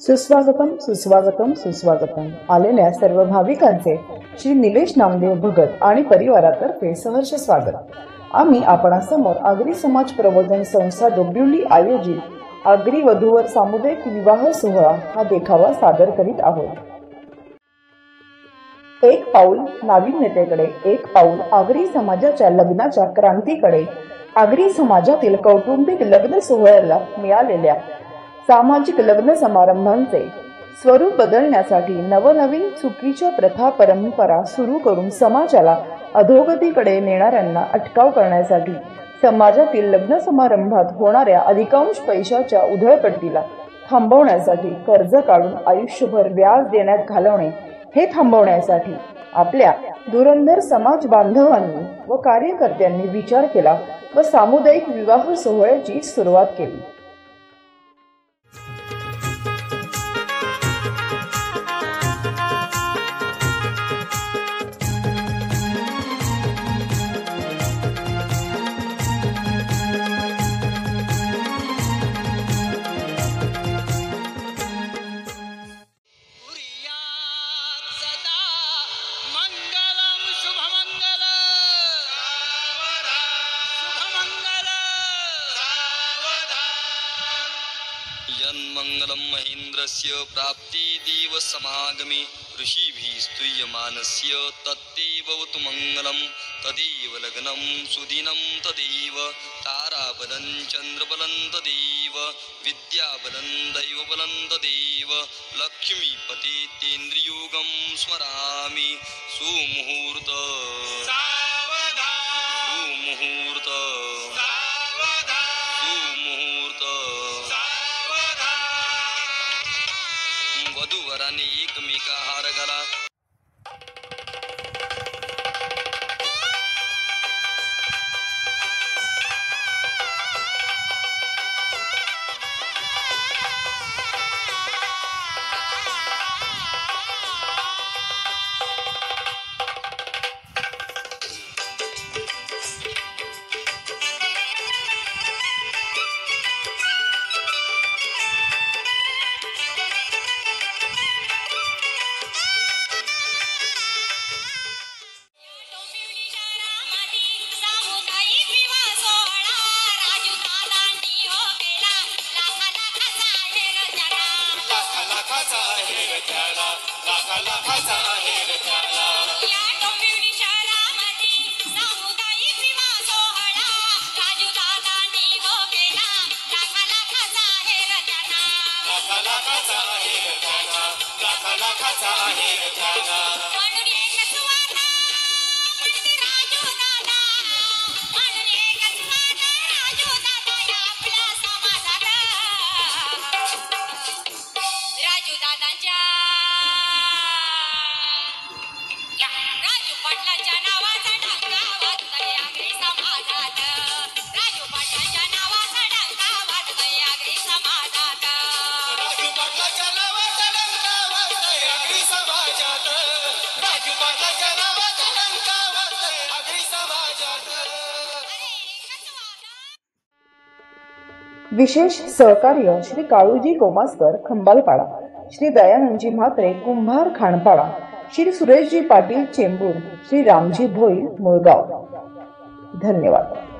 सुस्वागतम सुस्वागतम सुस्वागतम। आलेल्या सर्व भाविकांचे श्री निलेश नामदेव भगत आणि परिवारातर्फे सहर्ष स्वागत। आम्ही आपणासमोर आगरी समाज प्रबोधन संस्था डोंबिवली आयोजित आगरी वधूवर सामुदायिक विवाह सोहळा हा देखावा सादर करीत आहोत। एक पाऊल नाविन्यतेकडे, एक पाऊल आगरी समाजाच्या लग्नाच्या क्रांतीकडे। आगरी समाजातील कौटुंबिक लग्न सोहळ्याला मिळालेल्या सामाजिक लग्न समारंभांचे स्वरूप बदलण्यासाठी नवनवीन चुकीच्या प्रथा परंपरा सुरू करून समाजाला अधोगतीकडे नेणाऱ्यांना अटकाव करण्यासाठी समाजातील लग्न समारंभात होणाऱ्या अधिकांश पैशाच्या उधळपट्टीला थांबवण्यासाठी कर्ज काढून आयुष्यभर व्याज देण्यात घालवणे हे थांबवण्यासाठी आपल्या धुरंधर समाज बांधवांनी व कार्यकर्त्यांनी विचार केला व सामुदायिक विवाह सोहळ्याची सुरुवात केली। यन्मंगलम महेन्द्रस्य प्राप्ति देव समागमे ऋषिभिः स्तूयमानस्य तत्तेवतु मंगलम। तदेव लग्नं सुदिनं तदेव ताराबलं चन्द्रबलं तदेव विद्याबलं दैवबलं तदेव लक्ष्मीपतेन्द्रियोगं स्मरामि। सुमुहूर्त सुमुहूर्त सुमुहूर्त। वधूवरांनी एकमेका हार घाला। विशेष सहकार्य श्री काळूजी कोमासकर खंबालपाडा, श्री दयानंदजी म्हात्रे कुंभार खानपाडा, श्री सुरेशजी पाटील चेंबूर, श्री रामजी भोई मुळगाव। धन्यवाद।